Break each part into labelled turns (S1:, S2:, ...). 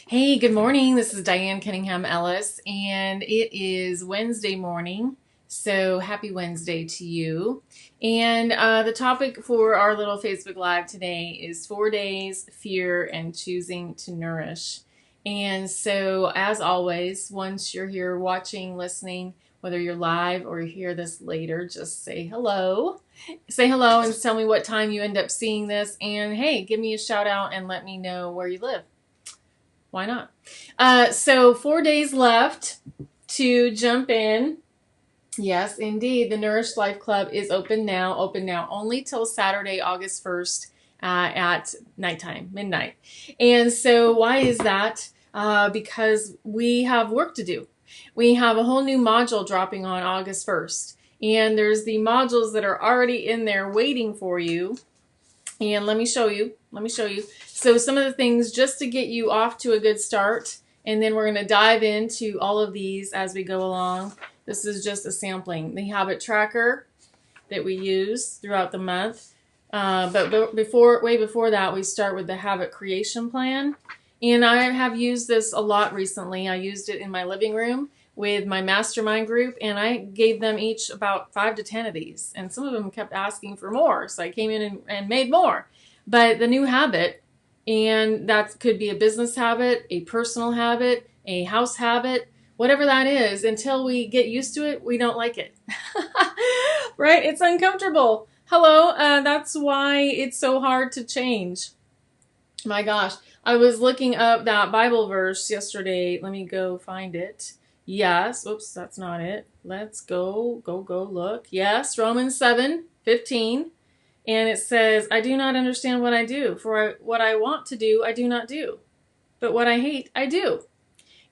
S1: Hey, good morning. This is Diane Cunningham Ellis, and it is Wednesday morning. So happy Wednesday to you. And the topic for our little Facebook Live today is 4 days, fear, and choosing to nourish. And so, as always, once you're here watching, listening, whether you're live or you hear this later, just say hello. Say hello and tell me what time you end up seeing this. And hey, give me a shout out and let me know where you live. Why not? So 4 days left to jump in. Yes, indeed. The Nourish Life Club is open now only till Saturday, August 1st at nighttime, midnight. And so why is that? Because we have work to do. We have a whole new module dropping on August 1st. And there's the modules that are already in there waiting for you. And let me show you. So some of the things just to get you off to a good start, and then we're going to dive into all of these as we go along. This is just a sampling. The habit tracker that we use throughout the month. But way before that, we start with the habit creation plan. And I have used this a lot recently. I used it in my living room with my mastermind group, and I gave them each about 5 to 10 of these. And some of them kept asking for more, so I came in and made more. But the new habit, and that could be a business habit, a personal habit, a house habit, whatever that is, until we get used to it, we don't like it. Right? It's uncomfortable. Hello, that's why it's so hard to change. My gosh, I was looking up that Bible verse yesterday. Let me go find it. Yes, oops, that's not it. Let's go look. Yes, Romans 7:15. And it says, I do not understand what I do, for what I want to do, I do not do. But what I hate, I do.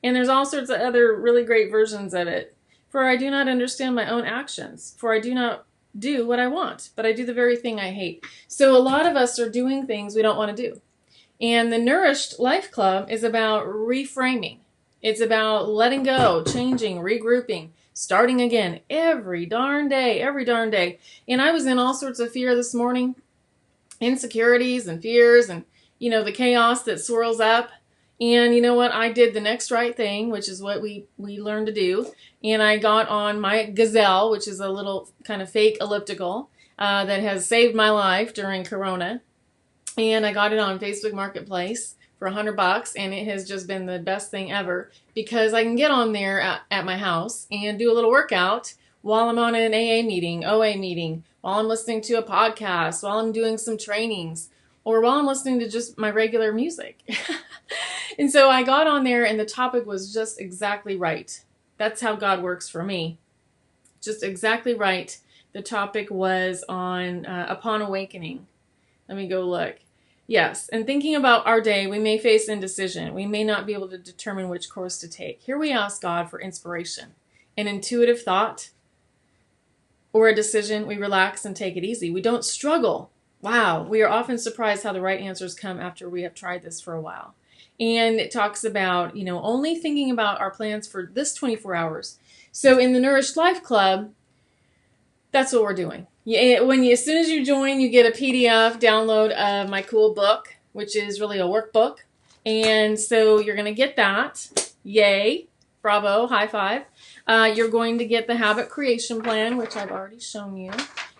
S1: And there's all sorts of other really great versions of it. For I do not understand my own actions, for I do not do what I want, but I do the very thing I hate. So a lot of us are doing things we don't want to do. And the Nourished Life Club is about reframing. It's about letting go, changing, regrouping, starting again every darn day. And I was in all sorts of fear this morning, insecurities and fears and, the chaos that swirls up. And you know what? I did the next right thing, which is what we learned to do. And I got on my Gazelle, which is a little kind of fake elliptical that has saved my life during Corona. And I got it on Facebook Marketplace for $100, and it has just been the best thing ever because I can get on there at my house and do a little workout while I'm on an AA meeting, OA meeting, while I'm listening to a podcast, while I'm doing some trainings, or while I'm listening to just my regular music. And so I got on there, and the topic was just exactly right. That's how God works for me. Just exactly right. The topic was on upon awakening. Let me go look. Yes, and thinking about our day, we may face indecision. We may not be able to determine which course to take. Here we ask God for inspiration, an intuitive thought, or a decision. We relax and take it easy. We don't struggle. Wow, we are often surprised how the right answers come after we have tried this for a while. And it talks about, only thinking about our plans for this 24 hours. So in the Nourished Life Club, that's what we're doing. As soon as you join, you get a PDF download of my cool book, which is really a workbook. And so you're going to get that. Yay. Bravo. High five. You're going to get the habit creation plan, which I've already shown you.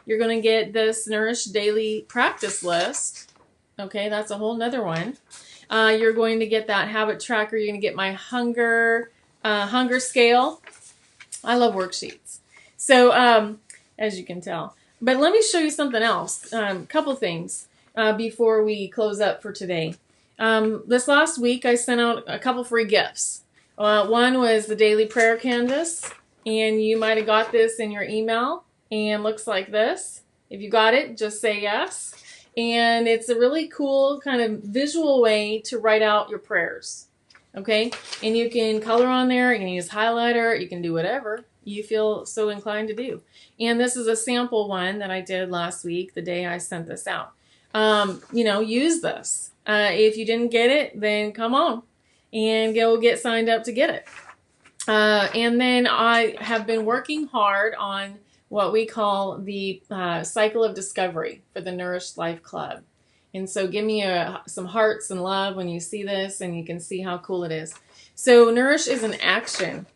S1: You're going to get this Nourish daily practice list. Okay, that's a whole nother one. You're going to get that habit tracker. You're going to get my hunger scale. I love worksheets. So, as you can tell. But let me show you something else. Couple things before we close up for today. This last week, I sent out a couple free gifts. One was the daily prayer canvas, and you might have got this in your email, and looks like this. If you got it, just say yes. And it's a really cool kind of visual way to write out your prayers. Okay? And you can color on there, you can use highlighter, you can do whatever you feel so inclined to do. And this is a sample one that I did last week, the day I sent this out. Use this. If you didn't get it, then come on and go get signed up to get it. And then I have been working hard on what we call the cycle of discovery for the Nourished Life Club. And so give me some hearts and love when you see this, and you can see how cool it is. So Nourish is an action.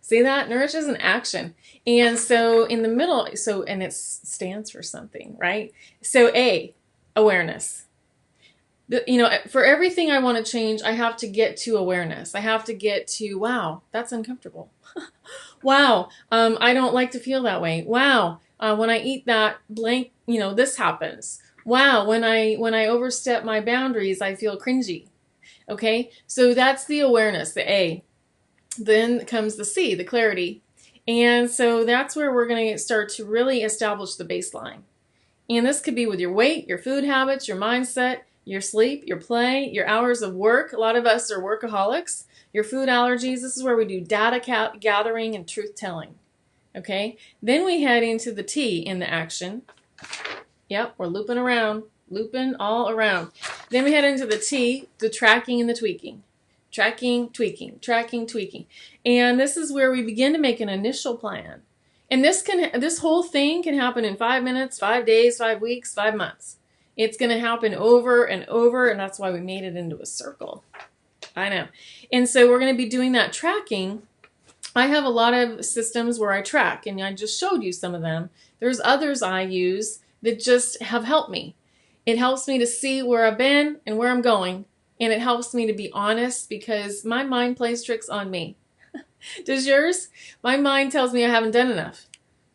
S1: See that? Nourish is an action. And so in the middle, and it stands for something, right? So A, awareness. For everything I want to change, I have to get to awareness. I have to get to, wow, that's uncomfortable. Wow, I don't like to feel that way. Wow, when I eat that blank, this happens. Wow, when I overstep my boundaries, I feel cringy. Okay, so that's the awareness, the A. Then comes the C, the clarity. And so that's where we're going to start to really establish the baseline. And this could be with your weight, your food habits, your mindset, your sleep, your play, your hours of work. A lot of us are workaholics. Your food allergies. This is where we do data gathering and truth telling. Okay? Then we head into the T in the action. Yep, we're looping around, looping all around. Then we head into the T, the tracking and the tweaking. Tracking, tweaking, tracking, tweaking. And this is where we begin to make an initial plan. And this whole thing can happen in 5 minutes, 5 days, 5 weeks, 5 months. It's going to happen over and over, and that's why we made it into a circle. I know. And so we're going to be doing that tracking. I have a lot of systems where I track, and I just showed you some of them. There's others I use that just have helped me. It helps me to see where I've been and where I'm going, and it helps me to be honest because my mind plays tricks on me. Does yours? My mind tells me I haven't done enough.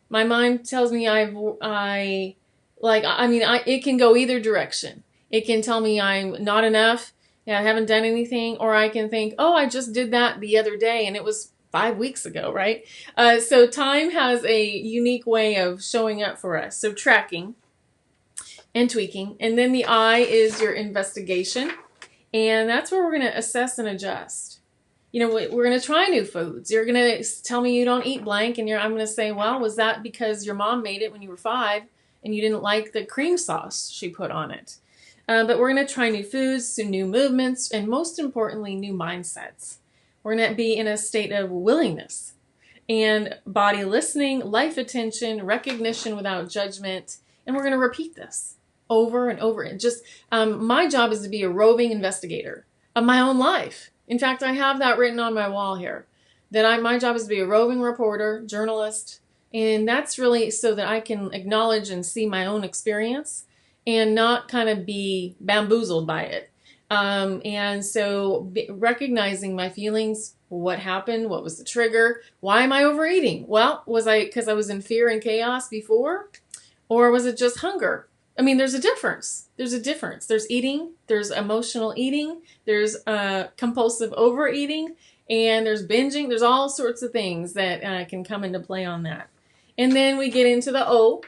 S1: My mind tells me it can go either direction. It can tell me I'm not enough, I haven't done anything, or I can think, oh, I just did that the other day and it was 5 weeks ago, right? So time has a unique way of showing up for us. So tracking and tweaking. And then the I is your investigation. And that's where we're going to assess and adjust. We're going to try new foods. You're going to tell me you don't eat blank, and I'm going to say, well, was that because your mom made it when you were 5 and you didn't like the cream sauce she put on it? But we're going to try new foods, new movements, and most importantly, new mindsets. We're going to be in a state of willingness and body listening, life attention, recognition without judgment, and we're going to repeat this over and over. And just my job is to be a roving investigator of my own life. In fact, I have that written on my wall here, that my job is to be a roving reporter, journalist, and that's really so that I can acknowledge and see my own experience and not kind of be bamboozled by it. And so recognizing my feelings, what happened, what was the trigger, why am I overeating? Well, because I was in fear and chaos before, or was it just hunger? There's a difference. There's eating, there's emotional eating, there's compulsive overeating, and there's binging. There's all sorts of things that can come into play on that. And then we get into the O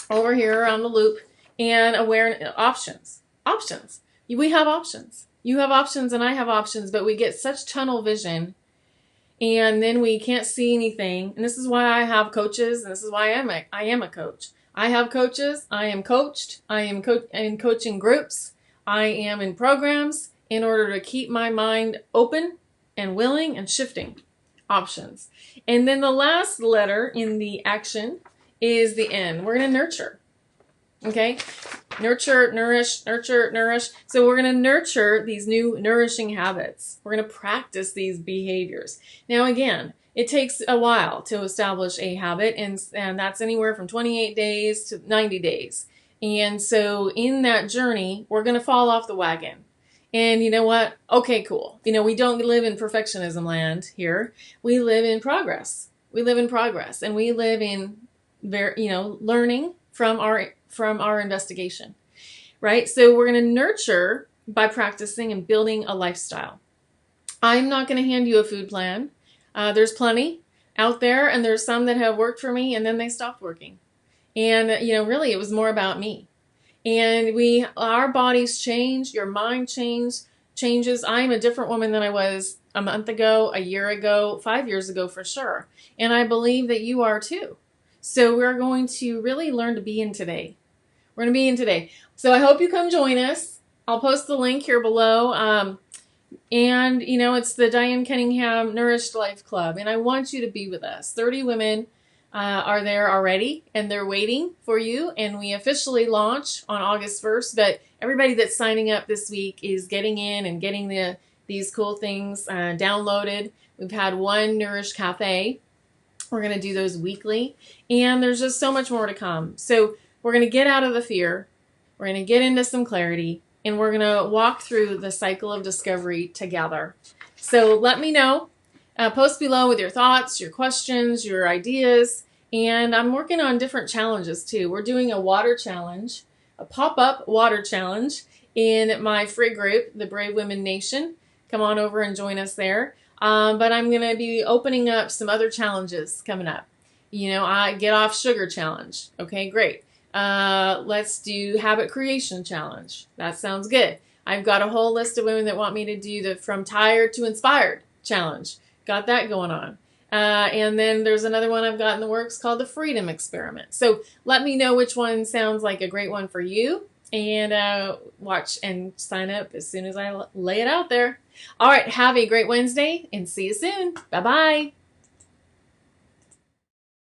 S1: over here on the loop and awareness, options. Options. We have options. You have options and I have options, but we get such tunnel vision and then we can't see anything. And this is why I have coaches, and this is why I am a coach. I have coaches. I am coached. I am in coaching groups. I am in programs in order to keep my mind open and willing and shifting options. And then the last letter in the action is the N. We're going to nurture. Okay? Nurture, nourish, nurture, nourish. So we're going to nurture these new nourishing habits. We're going to practice these behaviors. Now again, it takes a while to establish a habit, and that's anywhere from 28 days to 90 days. And so in that journey, we're going to fall off the wagon. And you know what? Okay, cool. We don't live in perfectionism land here. We live in progress. We live in progress, and we live in learning from our investigation, right? So we're going to nurture by practicing and building a lifestyle. I'm not going to hand you a food plan. There's plenty out there, and there's some that have worked for me, and then they stopped working. And, really, it was more about me. And our bodies change, your mind changes. I'm a different woman than I was a month ago, a year ago, 5 years ago for sure. And I believe that you are too. So we're going to really learn to be in today. We're going to be in today. So I hope you come join us. I'll post the link here below. And, it's the Diane Cunningham Nourished Life Club. And I want you to be with us. 30 women are there already, and they're waiting for you. And we officially launch on August 1st. But everybody that's signing up this week is getting in and getting these cool things downloaded. We've had one Nourish Cafe. We're going to do those weekly. And there's just so much more to come. So we're going to get out of the fear. We're going to get into some clarity. And we're going to walk through the cycle of discovery together. So let me know. Post below with your thoughts, your questions, your ideas. And I'm working on different challenges too. We're doing a water challenge, a pop-up water challenge in my free group, the Brave Women Nation. Come on over and join us there. But I'm going to be opening up some other challenges coming up. You know, I get off sugar challenge. Okay, great. Let's do habit creation challenge. That sounds good. I've got a whole list of women that want me to do the from tired to inspired challenge. Got that going on. And then there's another one I've got in the works called the Freedom Experiment. So let me know which one sounds like a great one for you. And watch and sign up as soon as I lay it out there. All right, have a great Wednesday and see you soon. Bye-bye.